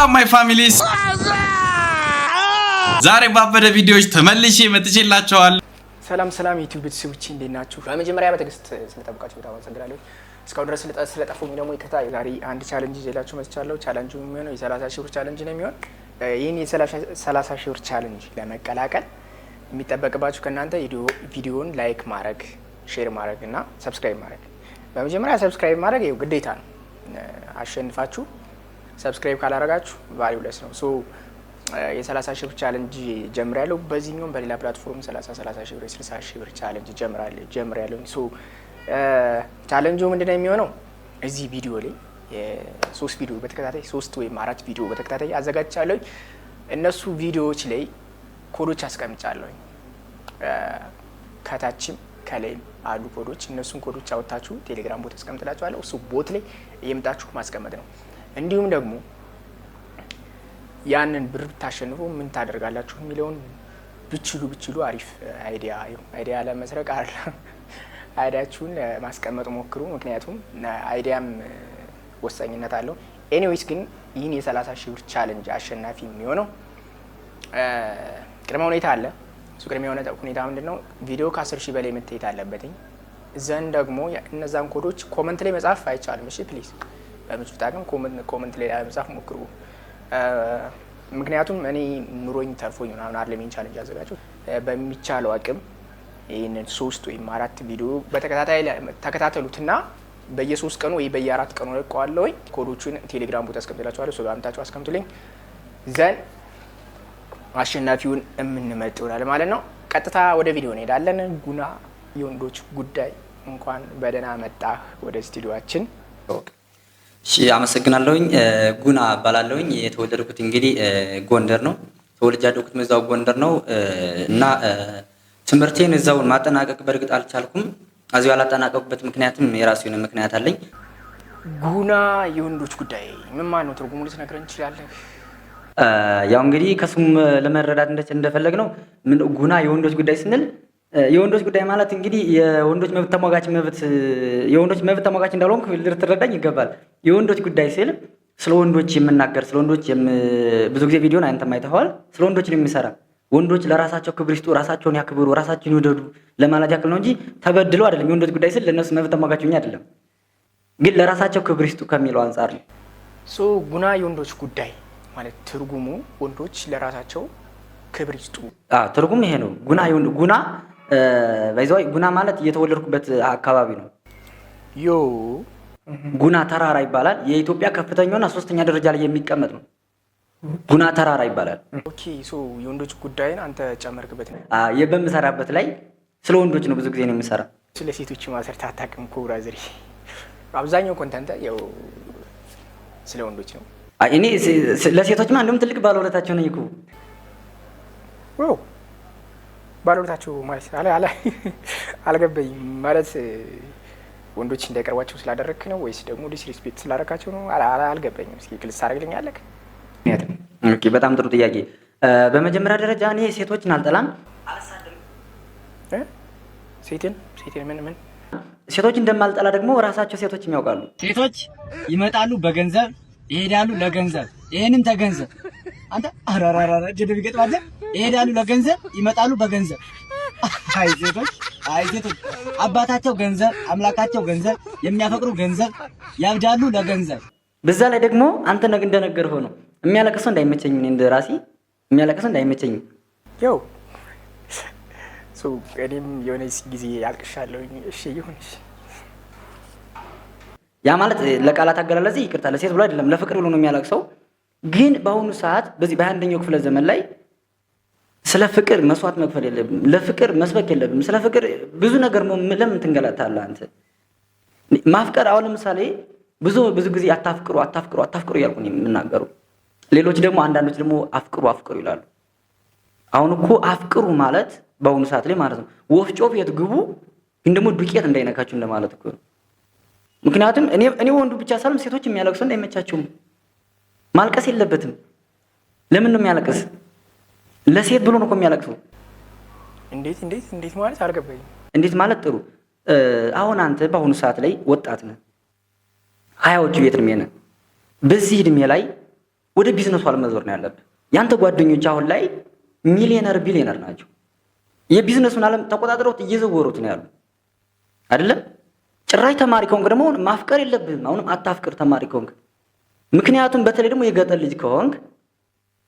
ሰላም ማይ ፋሚሊስ፣ ዛሬ ባበደ ቪዲዮዎች ተመልሼ መጥቼላችኋለሁ። ሰላም ዩቲዩብ ቤተሰቦቼ እንዴት ናችሁ? በመጀመሪያ በትዕግስት ስለጠበቃችሁ በጣም አመሰግናለሁ። እስካሁን ድረስ ስለጠፉኝ ደግሞ ይቅርታ። ዛሬ አንድ ቻሌንጅ ይዤላችሁ መጥቻለሁ። ቻሌንጁ የሚሆነው የ30 ሺህ ብር ቻሌንጅ ነው የሚሆን። ይህን የ30 ሺህ ብር ቻሌንጅ ለመቀላቀል የሚጠበቅባችሁ ከእናንተ ቪዲዮውን ላይክ ማድረግ፣ ሼር ማድረግ እና ሰብስክራይብ ማድረግ። በመጀመሪያ ሰብስክራይብ ማድረግ ይኸው ግዴታ ነው። አሸንፋችሁ ሰብስክራይብ ካላረጋችሁ ቫልዩ ለስ ነው። ሶ የ30 ሺህ ብር ቻሌንጅ ጀምራለሁ። በዚህኛውም በሌላ ፕላትፎርም 30 ሺህ ብር 60 ሺህ ብር ቻሌንጅ ጀምራለሁ። ሶ ቻሌንጁ ምንድነው የሚሆነው? እዚህ ቪዲዮ ላይ ሶስት ቪዲዮ በተከታታይ 3 ወይም 4 ቪዲዮ በተከታታይ አዘጋጅቻለሁ። እነሱ ቪዲዮዎች ላይ ኮዶች አስቀምጫለሁ። ከታችም ከላይም አሉ ኮዶች። እነሱን ኮዶች አወጣችሁ ቴሌግራም ቦት አስቀምጥላችኋለሁ። እሱ ቦት ላይ እየመጣችሁ ማስቀመጥ ነው። እንዲሁም ደግሞ ያንን ብር ብታሸንፉ ምን ታደርጋላችሁ የሚለውን ብችሉ አሪፍ አይዲያ ለመስረቅ አይዲያችሁን ማስቀመጥ ሞክሩ። ምክንያቱም አይዲያም ወሳኝነት አለው። ኤኒዌይስ ግን ይህን የ30 ሺህ ብር ቻሌንጅ አሸናፊ የሚሆነው ቅድመ ሁኔታ አለ። እሱ ቅድመ ሁኔታ ምንድነው? ቪዲዮ ከ10 ሺህ በላይ መታየት አለበትኝ። ዘንድ ደግሞ እነዛን ኮዶች ኮመንት ላይ መጻፍ አይቻልም። እሺ ፕሊዝ በምትችሉት አቅም ኮመንት ላይ መጻፍ ሞክሩ። ምክንያቱም እኔ ኑሮኝ ተርፎኝ ምናምን አይደለም ይሄን ቻሌንጅ አዘጋጀው። በሚቻለው አቅም ይሄንን 3 ወይም 4 ቪዲዮ በተከታታይ ተከታተሉትና በየ3 ቀኑ ወይ በየ4 ቀኑ ለቀዋለሁ። ኮዶቹን ቴሌግራም ቦታ አስቀምጥላችኋለሁ። ሰው ጋምታችሁ አስቀምጡልኝ። ዘን አሸናፊውን የምንመጥ ይሆናል ማለት ነው። ቀጥታ ወደ ቪዲዮ እንሄዳለን። ጉና የወንዶች ጉዳይ እንኳን በደህና መጣህ ወደ ስቱዲዮአችን። እሺ አመሰግናለሁኝ። ጉና እባላለሁኝ። የተወለድኩት እንግዲህ ጎንደር ነው። ተወልጄ ያደግኩት እዛው ጎንደር ነው እና ትምህርቴን እዛው ማጠናቀቅ በእርግጥ አልቻልኩም። እዚያው ያላጠናቀቅኩበት ምክንያትም የራሱ የሆነ ምክንያት አለኝ። ጉና የወንዶች ጉዳይ ምን ማለት ነው? ትርጉሙ ልትነግረን እንችላለን? ያው እንግዲህ ከስሙ ለመረዳት እንደፈለግ ነው ጉና የወንዶች ጉዳይ ስንል የወንዶች ጉዳይ ማለት እንግዲህ የወንዶች መብት ተሟጋች እንዳልሆንኩ ልትረዳኝ ይገባል። የወንዶች ጉዳይ ስል ስለ ወንዶች የምናገር ስለ ወንዶች ብዙ ጊዜ ቪዲዮን አንተም አይተኸዋል። ስለ ወንዶች ነው የሚሰራ። ወንዶች ለራሳቸው ክብር ይስጡ፣ ራሳቸውን ያክብሩ፣ ራሳቸውን ይውደዱ ለማለት ያክል ነው እንጂ ተበድለው አይደለም። የወንዶች ጉዳይ ስል ለነሱ መብት ተሟጋች ሆኜ አይደለም፣ ግን ለራሳቸው ክብር ይስጡ ከሚለው አንጻር ነው። ሶ ጉና የወንዶች ጉዳይ ማለት ትርጉሙ ወንዶች ለራሳቸው ክብር ይስጡ። ትርጉም ይሄ ነው። ጉና ባይዘው ጉና ማለት የተወለድኩበት አካባቢ ነው። ጉና ተራራ ይባላል። የኢትዮጵያ ከፍተኛውና 3ኛ ደረጃ ላይ የሚቀመጥ ነው። ጉና ተራራ ይባላል። ኦኬ ሶ የወንዶች ጉዳይን አንተ ጨመርክበት ነው? በምሰራበት ላይ ስለ ወንዶች ነው ብዙ ጊዜ ነው የምሰራ። ስለ ሴቶች ማሰርታ አታውቅም እኮ ብራዘር። አብዛኛው ኮንተንት ያው ስለ ወንዶች ነው። እኔ ለሴቶችማ እንደውም ትልቅ ባለውለታቸው ነኝ እኮ። ባለውለታቸው ማለት አልገባኝም። ማለት ወንዶች እንዳይቀርቧቸው ስላደረግክ ነው ወይስ ደግሞ ዲስሪስፔክት ስላደረካቸው ነው? አልገባኝም። እስኪ ግልጽ አድርግልኛለህ? ኦኬ በጣም ጥሩ ጥያቄ። በመጀመሪያ ደረጃ እኔ ሴቶችን አልጠላም፣ አልሳደብም። ሴትን ምን ሴቶች እንደማልጠላ ደግሞ ራሳቸው ሴቶች የሚያውቃሉ። ሴቶች ይመጣሉ በገንዘብ ይሄዳሉ ለገንዘብ። ይሄንን ተገንዘብ አንተ። አራራራ ጀደብ ይገጥማል። ይሄዳሉ ለገንዘብ ይመጣሉ በገንዘብ። አይ ሴቶች አባታቸው ገንዘብ፣ አምላካቸው ገንዘብ፣ የሚያፈቅሩ ገንዘብ፣ ያብዳሉ ለገንዘብ። በዛ ላይ ደግሞ አንተ እንደነገርኸው ነው የሚያለቅሰው እንዳይመቸኝ፣ እኔ እንደራሴ የሚያለቅሰው እንዳይመቸኝ። ያው እኔም የሆነ ጊዜ ያልቅሻለሁ። እሺ ይሁንሽ። ያ ማለት ለቃላት አገላለጽ ይቅርታ፣ ለሴት ብሎ አይደለም ለፍቅር ብሎ ነው የሚያለቅሰው። ግን በአሁኑ ሰዓት በዚህ በ21ኛው ክፍለ ዘመን ላይ ስለ ፍቅር መስዋዕት መክፈል የለብም፣ ለፍቅር መስበክ የለብም። ስለ ፍቅር ብዙ ነገር ለምን ትንገላታለህ አንተ? ማፍቀር አሁን ለምሳሌ ብዙ ጊዜ አታፍቅሩ እያልኩ ነው የምናገሩ። ሌሎች ደግሞ አንዳንዶች ደግሞ አፍቅሩ ይላሉ። አሁን እኮ አፍቅሩ ማለት በአሁኑ ሰዓት ላይ ማለት ነው ወፍጮ ቤት ግቡ፣ ግን ደግሞ ዱቄት እንዳይነካችሁ እንደማለት እኮ ነው። ምክንያቱም እኔ ወንዱ ብቻ ሳልም ሴቶች የሚያለቅሱ እንዳይመቻቸውም። ማልቀስ የለበትም። ለምን ነው የሚያለቅስ? ለሴት ብሎ ነው የሚያለቅሰው። እንዴት ማለት አልገባኝም። እንዴት ማለት ጥሩ። አሁን አንተ በአሁኑ ሰዓት ላይ ወጣት ነህ፣ 20ዎቹ ቤት እድሜ ነህ። በዚህ እድሜ ላይ ወደ ቢዝነሱ አለመዞር ነው ያለብህ። ያንተ ጓደኞች አሁን ላይ ሚሊዮነር ቢሊዮነር ናቸው። የቢዝነሱን ዓለም ተቆጣጥረውት እየዘወሩት ነው ያሉ አይደለም። ጭራሽ ተማሪ ከሆንክ ደግሞ ማፍቀር የለብህም። አሁንም አታፍቅር ተማሪ ከሆንክ። ምክንያቱም በተለይ ደግሞ የገጠር ልጅ ከሆንክ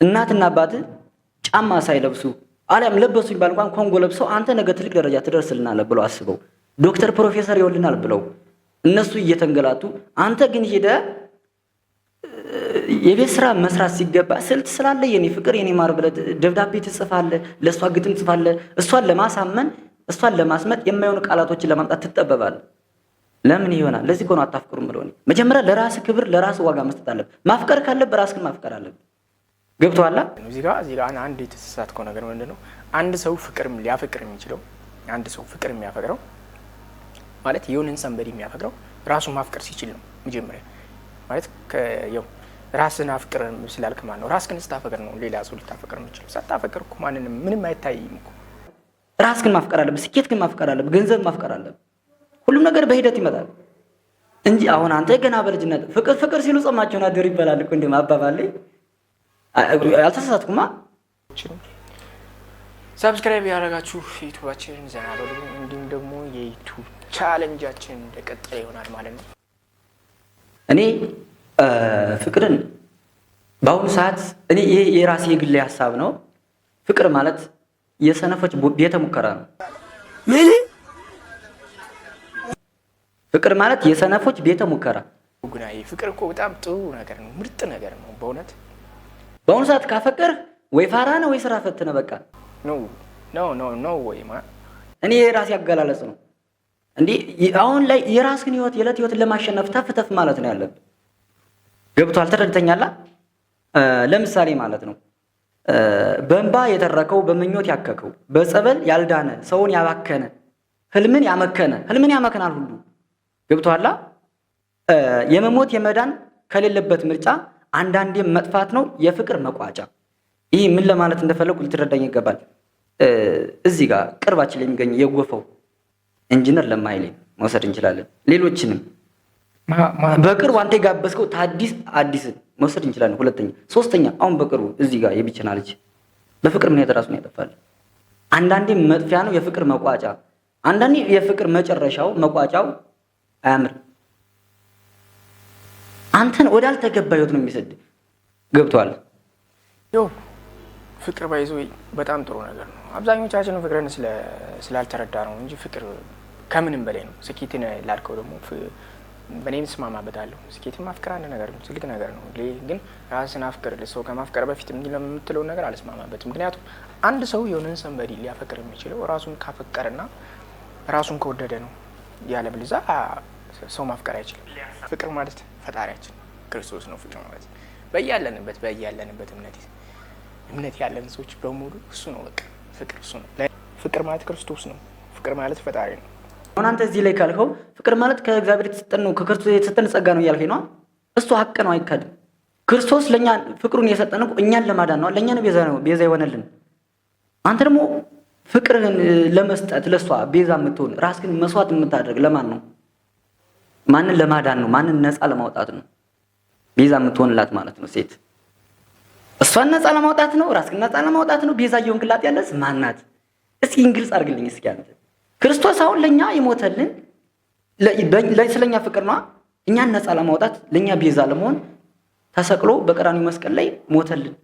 እናትና አባትህ ጫማ ሳይለብሱ አሊያም ለበሱ ይባል እንኳን ኮንጎ ለብሰው አንተ ነገ ትልቅ ደረጃ ትደርስልናለህ ብለው አስበው ዶክተር ፕሮፌሰር ይወልናል ብለው እነሱ እየተንገላቱ አንተ ግን ሄደህ የቤት ስራ መስራት ሲገባ ስልት ስላለ የኔ ፍቅር የኔ ማር ብለህ ደብዳቤ ትጽፋለህ፣ ለእሷ ግጥም ትጽፋለህ። እሷን ለማሳመን እሷን ለማስመጥ የማይሆኑ ቃላቶችን ለማምጣት ትጠበባለህ። ለምን ይሆናል? ለዚህ እኮ ነው አታፍቅሩም ብለው። መጀመሪያ ለራስህ ክብር ለራስህ ዋጋ መስጠት አለብህ። ማፍቀር ካለብህ ራስህን ማፍቀር አለብህ። ገብቶሃል? እዚህ ጋር አንድ የተሳሳትከው ነገር ምንድን ነው? አንድ ሰው ሊያፈቅር የሚችለው አንድ ሰው ፍቅር የሚያፈቅረው ማለት የሆነን ሰንበዲ የሚያፈቅረው ራሱን ማፍቀር ሲችል ነው። መጀመሪያ ማለት ያው ራስን አፍቅር ስላልክ ማለት ነው። ራስህን ስታፈቅር ነው ሌላ ሰው ልታፈቅር የምችለው። ሳታፈቅር እኮ ማንንም ምንም አይታይም እኮ። ራስህን ማፍቀር አለብህ። ስኬት ግን ማፍቀር አለብህ። ገንዘብ ማፍቀር አለብህ። ሁሉም ነገር በሂደት ይመጣል እንጂ አሁን አንተ ገና በልጅነት ፍቅር ሲሉ ጾማቸውን አደሩ ይባላል እኮ እንደማ አባባል ላይ አልተሳሳትኩማ። ሰብስክራይብ ያደረጋችሁ ዩቲዩባችንን ዘና በሉ። እንዲሁም ደግሞ የዩቲዩብ ቻሌንጃችን እንደቀጠለ ይሆናል ማለት ነው። እኔ ፍቅርን በአሁኑ ሰዓት እኔ ይሄ የራሴ የግሌ ሀሳብ ነው። ፍቅር ማለት የሰነፎች ቤተ ሙከራ ነው። ምን? ፍቅር ማለት የሰነፎች ቤተ ሙከራ። ጉናዬ ፍቅር እኮ በጣም ጥሩ ነገር ነው፣ ምርጥ ነገር ነው በእውነት። በአሁኑ ሰዓት ካፈቀር ወይ ፋራ ነው ወይ ስራ ፈት ነው። በቃ ኖ ወይ ማ እኔ የራሴ አገላለጽ ነው። እንዴ አሁን ላይ የራስህን የዕለት ህይወትን ለማሸነፍ ተፍ ማለት ነው ያለብህ። ገብቶሃል? ተረድተኛላ? ለምሳሌ ማለት ነው በእንባ የተረከው በምኞት ያከከው በጸበል ያልዳነ ሰውን ያባከነ ህልምን ያመከናል ሁሉ። ገብቶሃል? የመሞት የመዳን ከሌለበት ምርጫ አንዳንዴም መጥፋት ነው የፍቅር መቋጫ። ይህ ምን ለማለት እንደፈለጉ ልትረዳኝ ይገባል። እዚህ ጋር ቅርባችን ላይ የሚገኝ የጎፈው ኢንጂነር ለማ ኃይሌ መውሰድ እንችላለን። ሌሎችንም በቅርቡ አንተ የጋበዝከው ታዲስ አዲስን መውሰድ እንችላለን። ሁለተኛ፣ ሶስተኛ አሁን በቅርቡ እዚህ ጋር የቢቸና ልጅ በፍቅር ምን ራሱን ያጠፋል። አንዳንዴ መጥፊያ ነው የፍቅር መቋጫ፣ አንዳንዴ የፍቅር መጨረሻው መቋጫው አያምርም። አንተን ወዳልተገባ ህይወት ነው የሚሰድ። ገብቷል? ዮ ፍቅር ባይዞ በጣም ጥሩ ነገር ነው። አብዛኞቻችን ፍቅርን ስላልተረዳ ነው እንጂ ፍቅር ከምንም በላይ ነው። ስኬትን ላልከው ደግሞ በእኔም እስማማበታለሁ። ስኬትን ማፍቀር አንድ ነገር ነው፣ ትልቅ ነገር ነው። ግን ራስን አፍቅር ሰው ከማፍቀር በፊት እንዲህ ለምትለውን ነገር አልስማማበትም። ምክንያቱም አንድ ሰው የሆነን ሰንበዲ ሊያፈቅር የሚችለው ራሱን ካፈቀርና ራሱን ከወደደ ነው። ያለበለዚያ ሰው ማፍቀር አይችልም። ፍቅር ማለት ፈጣሪያችን ክርስቶስ ነው። ፍቅር ማለት በያለንበት እምነት ያለን ሰዎች በሙሉ እሱ ነው። በቃ ፍቅር እሱ ነው። ፍቅር ማለት ክርስቶስ ነው። ፍቅር ማለት ፈጣሪ ነው። አሁን አንተ እዚህ ላይ ካልከው ፍቅር ማለት ከእግዚአብሔር የተሰጠን ነው፣ ከክርስቶስ የተሰጠን ጸጋ ነው እያልከኝ ነው። እሱ ሀቅ ነው፣ አይካድም። ክርስቶስ ለእኛ ፍቅሩን የሰጠን እኛን ለማዳን ነው፣ ለእኛ ነው ቤዛ የሆነልን። አንተ ደግሞ ፍቅርህን ለመስጠት ለእሷ ቤዛ የምትሆን ራስህን መስዋዕት የምታደርግ ለማን ነው? ማንን ለማዳን ነው? ማንን ነፃ ለማውጣት ነው ቤዛ የምትሆንላት ማለት ነው። ሴት እሷን ነፃ ለማውጣት ነው፣ ራስህን ነፃ ለማውጣት ነው። ቤዛ እየሆንክላት ያለስ ማናት? እስኪ እንግልጽ አድርግልኝ እስኪ አንተ። ክርስቶስ አሁን ለኛ የሞተልን ስለኛ ፍቅር ነው። እኛን ነፃ ለማውጣት ለኛ ቤዛ ለመሆን ተሰቅሎ በቀራኒው መስቀል ላይ ሞተልን፣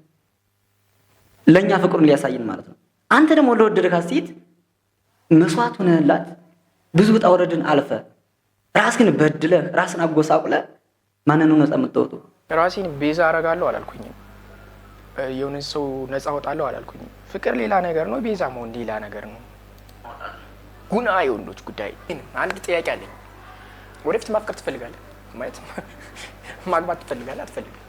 ለኛ ፍቅሩን ሊያሳይን ማለት ነው። አንተ ደግሞ ለወደድካት ሴት መስዋዕት ሆነህላት ብዙ ውጣ ውረድን አልፈ ራስህን በድለህ ራስን አጎሳቁለህ ማንን ነው ነፃ የምትወጣው? ራሴን ቤዛ አረጋለሁ አላልኩኝም። የሆነ ሰው ነፃ አወጣለሁ አላልኩኝም። ፍቅር ሌላ ነገር ነው፣ ቤዛ መሆን ሌላ ነገር ነው። ጉና የወንዶች ጉዳይ። አንድ ጥያቄ አለኝ። ወደፊት ማፍቀር ትፈልጋለህ? ማለት ማግባት ትፈልጋለህ አትፈልግም?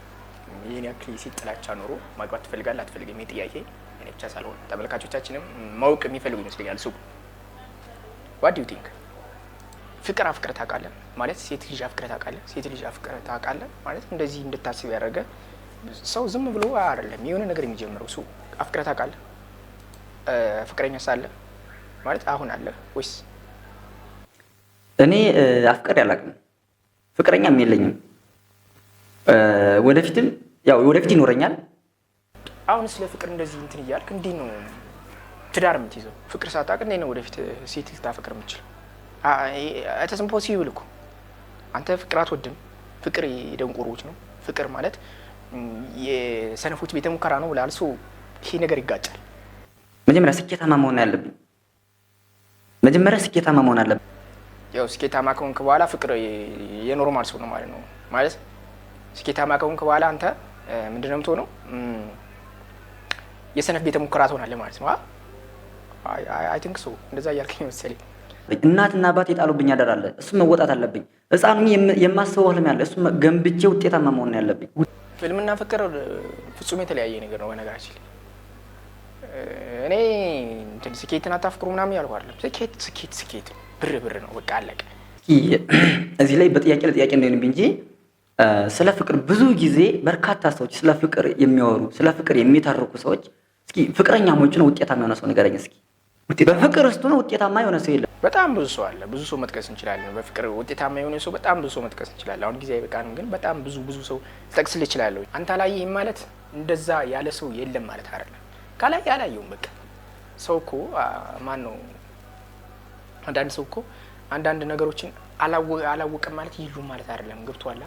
ይሄን ያክል የሴት ጥላቻ ኖሮ ማግባት ትፈልጋለህ አትፈልግም? ይሄ ጥያቄ እኔ ብቻ ሳልሆን ተመልካቾቻችንም ማወቅ የሚፈልጉ ይመስለኛል። ሱ what do you think? ፍቅር አፍቅረህ ታውቃለህ? ማለት ሴት ልጅ አፍቅረህ ታውቃለህ? ሴት ልጅ አፍቅረህ ታውቃለህ? ማለት እንደዚህ እንድታስብ ያደረገ ሰው ዝም ብሎ አይደለም የሆነ ነገር የሚጀምረው። ሱ አፍቅረህ ታውቃለህ? ፍቅረኛ ሳለ ማለት አሁን አለ ወይስ? እኔ አፍቅሬ አላውቅም፣ ፍቅረኛም የለኝም። ወደፊትም ያው ወደፊት ይኖረኛል። አሁን ስለ ፍቅር እንደዚህ እንትን እያልክ እንዴት ነው ትዳር የምትይዘው? ፍቅር ሳታውቅ እንዴት ነው ወደፊት ሴት ልታፈቅር የምትችለው? ኢትስ ኢምፖሲብል እኮ። አንተ ፍቅር አትወድም። ፍቅር የደንቆሮች ነው። ፍቅር ማለት የሰነፎች ቤተ ሙከራ ነው ብላል። ይሄ ነገር ይጋጫል። መጀመሪያ ስኬታማ መሆን ያለብኝ ያው ስኬታማ ከሆንክ በኋላ ፍቅር የኖርማል ሰው ነው ማለት ነው። ማለት ስኬታማ ከሆንክ በኋላ አንተ ምንድነው የምትሆነው? የሰነፍ ቤተ ሙከራ ትሆናለህ ማለት ነው። አይ ቲንክ ሶ እንደዛ እያልከኝ መሰለኝ። እናትና አባት የጣሉብኝ አደራ አለ። እሱም መወጣት አለብኝ። ህፃኑ የማስበው ህልም ያለ እሱ ገንብቼ ውጤታማ መሆን ያለብኝ። ፊልምና ፍቅር ፍጹም የተለያየ ነገር ነው። በነገራችን ላይ እኔ እንትን ስኬትን አታፍቅሩ ምናምን ያልኩ አይደለም። ስኬት ብር ነው በቃ አለቀ። እዚህ ላይ በጥያቄ ለጥያቄ እንደሆነብኝ እንጂ ስለ ፍቅር ብዙ ጊዜ በርካታ ሰዎች ስለ ፍቅር የሚያወሩ ስለ ፍቅር የሚተርኩ ሰዎች እስኪ ፍቅረኛሞች ነው ውጤታማ የሆነ ሰው ንገረኝ እስኪ። በፍቅር ውስጥ ነው ውጤታማ የሆነ ሰው የለም። በጣም ብዙ ሰው አለ። ብዙ ሰው መጥቀስ እንችላለን። በፍቅር ውጤታማ የሆነ ሰው በጣም ብዙ ሰው መጥቀስ እንችላለን። አሁን ጊዜ አይበቃንም፣ ግን በጣም ብዙ ሰው ልጠቅስልህ እችላለሁ። አንተ አላየህም ማለት እንደዛ ያለ ሰው የለም ማለት አይደለም። ካላይ ያላየውም በቃ ሰው እኮ ማን ነው? አንዳንድ ሰው እኮ አንዳንድ ነገሮችን አላወቀም ማለት ይሉም ማለት አይደለም። ገብቶሃል?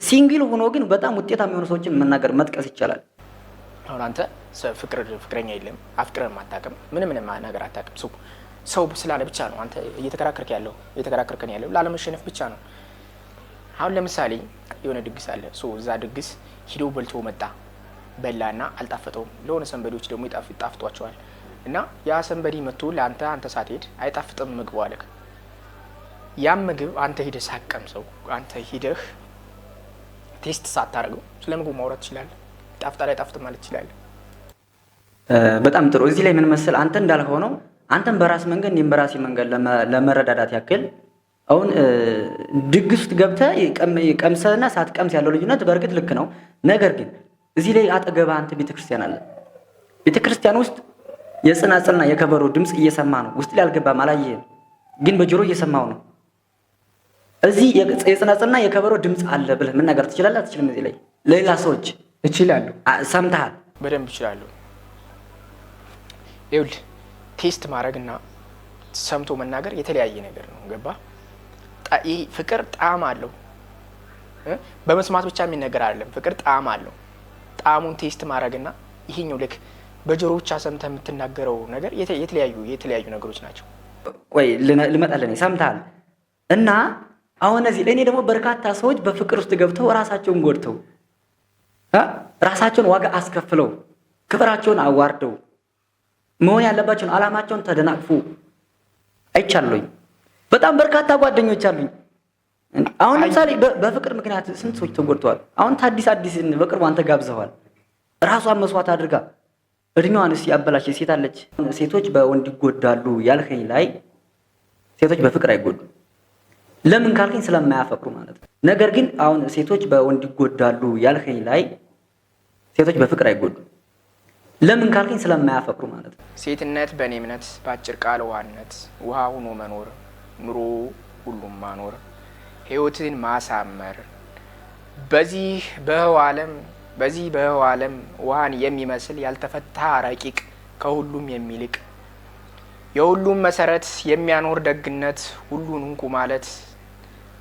ሲንግል ሆኖ ግን በጣም ውጤታማ የሆኑ ሰዎችን መናገር መጥቀስ ይቻላል። አሁን አንተ ፍቅረኛ የለም፣ አፍቅረህም አታውቅም፣ ምንም ነገር አታውቅም። ሰው ስላለ ብቻ ነው አንተ እየተከራከርከን ያለው ላለመሸነፍ ብቻ ነው። አሁን ለምሳሌ የሆነ ድግስ አለ። እዛ ድግስ ሂዶ በልቶ መጣ፣ በላና አልጣፈጠውም። ለሆነ ሰንበዴዎች ደግሞ ይጣፍጧቸዋል። እና ያ ሰንበዲ መጥቶ ለአንተ ሳትሄድ አይጣፍጥም ምግቡ አለክ። ያም ምግብ አንተ ሂደህ ሳትቀምሰው፣ አንተ ሂደህ ቴስት ሳታደርገው ስለ ምግቡ ማውራት ትችላለህ። ጣፍጣ ላይ ጣፍጥ ማለት ትችላለህ። በጣም ጥሩ። እዚህ ላይ ምን መሰል አንተ እንዳልከው ነው። አንተም በራስ መንገድ እኔም በራሴ መንገድ ለመረዳዳት ያክል አሁን ድግስ ውስጥ ገብተህ ቀምሰህና ሳትቀምስ ያለው ልዩነት በእርግጥ ልክ ነው። ነገር ግን እዚህ ላይ አጠገባ አንተ ቤተክርስቲያን አለ። ቤተክርስቲያን ውስጥ የጽናጽልና የከበሮ ድምፅ እየሰማ ነው። ውስጥ ላይ አልገባም፣ አላየህም፣ ግን በጆሮ እየሰማው ነው። እዚህ የጽናጽልና የከበሮ ድምፅ አለ ብለህ መናገር ትችላለህ አትችልም? እዚህ ላይ ሌላ ሰዎች ይችላሉ። ሰምተሃል? በደንብ ይችላሉ። ይኸውልህ ቴስት ማድረግና ሰምቶ መናገር የተለያየ ነገር ነው። ገባ? ይህ ፍቅር ጣዕም አለው። በመስማት ብቻ የሚነገር አይደለም። ፍቅር ጣዕም አለው። ጣዕሙን ቴስት ማድረግና ይሄኛው ልክ በጆሮ ብቻ ሰምተህ የምትናገረው ነገር የተለያዩ ነገሮች ናቸው። ቆይ ልመጣልህ። ሰምተሃል? እና አሁን እዚህ ለእኔ ደግሞ በርካታ ሰዎች በፍቅር ውስጥ ገብተው ራሳቸውን ጎድተው ራሳቸውን ዋጋ አስከፍለው ክብራቸውን አዋርደው መሆን ያለባቸውን ዓላማቸውን ተደናቅፉ አይቻለሁኝ። በጣም በርካታ ጓደኞች አሉኝ። አሁን ለምሳሌ በፍቅር ምክንያት ስንት ሰዎች ተጎድተዋል። አሁን አዲስን በቅርቡ አንተ ጋብዘዋል። ራሷን መስዋዕት አድርጋ እድሜዋንስ ያበላሽ ሴት አለች። ሴቶች በወንድ ይጎዳሉ ያልከኝ ላይ ሴቶች በፍቅር አይጎዱም። ለምን ካልከኝ ስለማያፈቅሩ ማለት ነው። ነገር ግን አሁን ሴቶች በወንድ ይጎዳሉ ያልከኝ ላይ ሴቶች በፍቅር አይጎዱም። ለምን ካልከኝ ስለማያፈቅሩ ማለት ነው። ሴትነት በእኔ እምነት በአጭር ቃል ውሃነት፣ ውሃ ሆኖ መኖር፣ ኑሮ ሁሉም ማኖር፣ ህይወትን ማሳመር፣ በዚህ በህዋ ዓለም ውሃን የሚመስል ያልተፈታ ረቂቅ ከሁሉም የሚልቅ የሁሉም መሰረት የሚያኖር ደግነት፣ ሁሉን እንቁ ማለት፣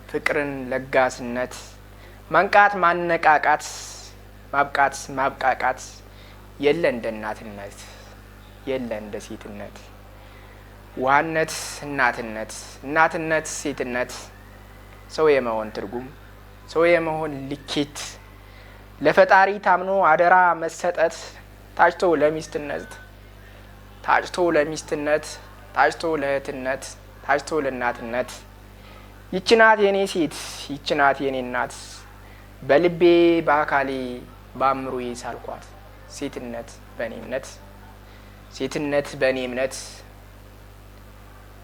ፍቅርን ለጋስነት፣ መንቃት ማነቃቃት፣ ማብቃት ማብቃቃት፣ የለ እንደ እናትነት የለ እንደ ሴትነት፣ ዋህነት እናትነት፣ እናትነት ሴትነት፣ ሰው የመሆን ትርጉም፣ ሰው የመሆን ልኬት፣ ለፈጣሪ ታምኖ አደራ መሰጠት፣ ታጭቶ ለሚስትነት ታጭቶ ለእህትነት፣ ታጭቶ ለእናትነት፣ ይችናት የኔ ሴት ይችናት የኔ እናት፣ በልቤ በአካሌ በአእምሮዬ ሳልኳት፣ ሴትነት በእኔ እምነት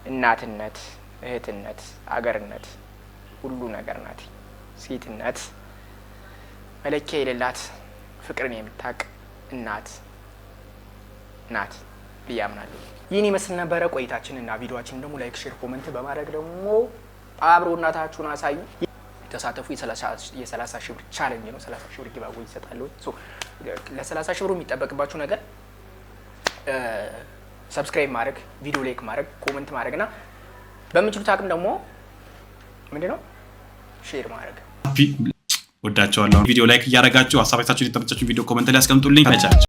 እናትነት፣ እህትነት፣ አገርነት ሁሉ ነገር ናት። ሴትነት መለኪያ የሌላት ፍቅርን የምታውቅ እናት ናት ብዬ አምናለሁ። ይህን ይመስል ነበረ ቆይታችን እና ቪዲዮአችን ደግሞ ላይክ፣ ሼር፣ ኮሜንት በማድረግ ደግሞ አብሮናታችሁን አሳዩ። ተሳተፉ። የ30 ሺህ ብር ቻሌንጅ ነው። 30 ሺህ ብር ጊቫዌ ይሰጣሉ። ለ30 ሺህ ብሩ የሚጠበቅባችሁ ነገር ሰብስክራይብ ማድረግ፣ ቪዲዮ ላይክ ማድረግ፣ ኮሜንት ማድረግና በምንችሉት አቅም ደግሞ ምንድነው ሼር ማድረግ። ወዳቸዋለሁ። ቪዲዮ ላይክ እያደረጋችሁ ሀሳባችሁን የተመቻችሁን ቪዲዮ ኮሜንት ላይ አስቀምጡልኝ። ተመቻችሁ።